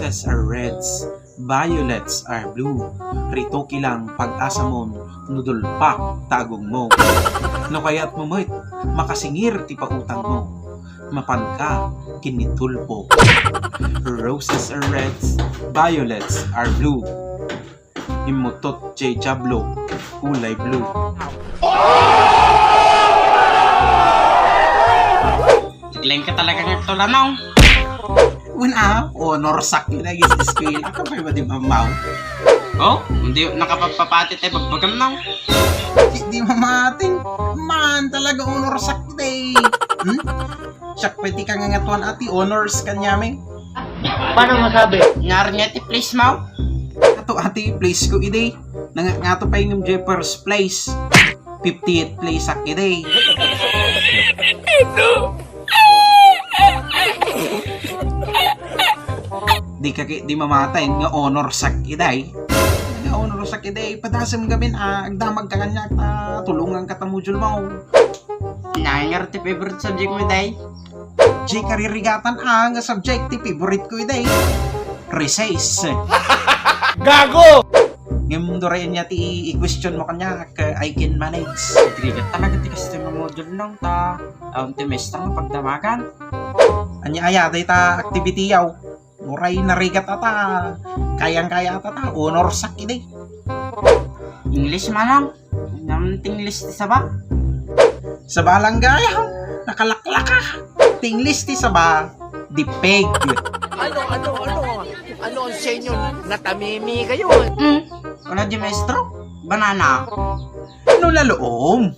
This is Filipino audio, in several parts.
Roses are reds, violets are blue. Rito kilang pag-asa mo, nudulpak tagong mo. No kaya't mumit, makasingir ti pautang mo. Mapanka, kinitulpo. Roses are reds, violets are blue. Imutot jay jablo, kulay blue. Tiglayin ka talaga ng tulanaw. Una, honor sak yun na yung school. Ako pa ba di mamaw? Oh, hindi nakapagpapati tayo pagbagam naw. Hindi mamating. Man, talaga honor sak day. Siyak pwede ka nga ngatuan ati, honors kanyami. Paano masabi? Ngari nga ti please mau? Ato ati, place ko iday. Nga to pa yung first place. 50th place sak iday. Di mamatay nga honor sak iday. Nga honor sak iday. Padasam gamin agdamag ka kanya tulungan ka tamudjul mo. Nangar ti favorite subject mo day? Di karirigatan nga subject ti favorite ko iday. Recess. Gago! Ngayon do rin niya ti i-question mo kanya I can manage. Tigrigat talaga ti kasi mga module lang ta. Timester ng pagdamagan. Anya ayatay ta activity yaw. Muray narigat ata. Kayang-kaya ata ta. Honor sak iday. English manang. English ti saba. Sa balang gaya. Nakalaklaka. Tinglis ti saba. Dipeg. Ano ang senyo? Natamimi kayo. Wala di maestro? Banana. Ano laloom?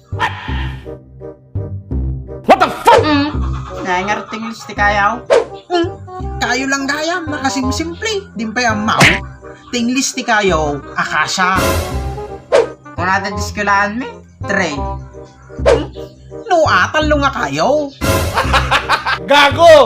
What the fuck? Nangar ti English ti kayaw. Kayo lang gaya. Makasimsimple. Dimpay ang mau. Tinglis ti kayo. Akasya. Kung natin diskulaan mi, 3. No atal nga kayo. Gago!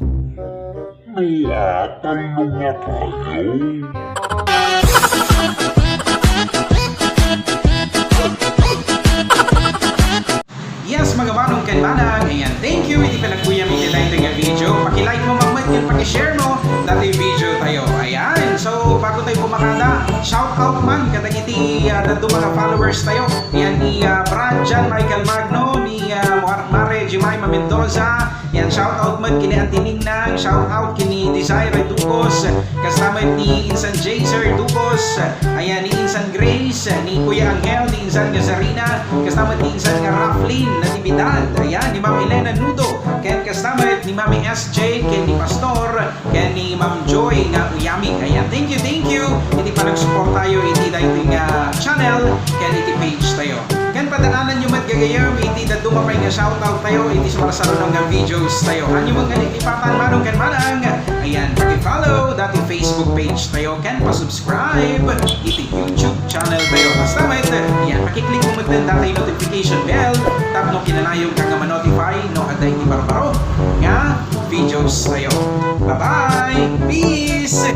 Yes, mga manong kanmanang. Ayan, thank you. Hindi pala kuya may nilike nga video. Paki-like mo mamit yun, paki-share mo. Dati video tayo. Ayan. So, bago tayo pumakada, shout out man. Katagiti nandun mga followers tayo. Ayan, ni Brad John Michael Magno, ni Mare Jemima Mendoza. Ayan, shout out man kini Antiningnang. Shout out kini Desire Ducos. Kasama ni Insan Jaser Ducos. Ayan, ni Insan Grace, ni Kuya Angel, ni Insan Gazarina. Kasama ni Insan Raflin Natividad. Ayan, ni Ma'am Elena Nudo. Ken kasama ni Mami SJ, ken ni Pastor, ken ni Ma'am Joy nga Uyami. Ayan, thank you, thank you. Hindi pa nag-support tayo, hindi dating channel, ken iti page tayo. Ken padaanan nyo matgagayam, hindi na dumapay nga shoutout tayo, hindi sumarasalo ng videos tayo. Anyo mga ganilipatan manong ken manang. Ayan, pag-follow dati Facebook page tayo, ken pa-subscribe iti YouTube channel tayo. Basta may ayan, pakiklik mo din dati notification bell, tap no kinanayong kang ma-notify no aday ni barbaro nga videos tayo. Bye-bye! Peace!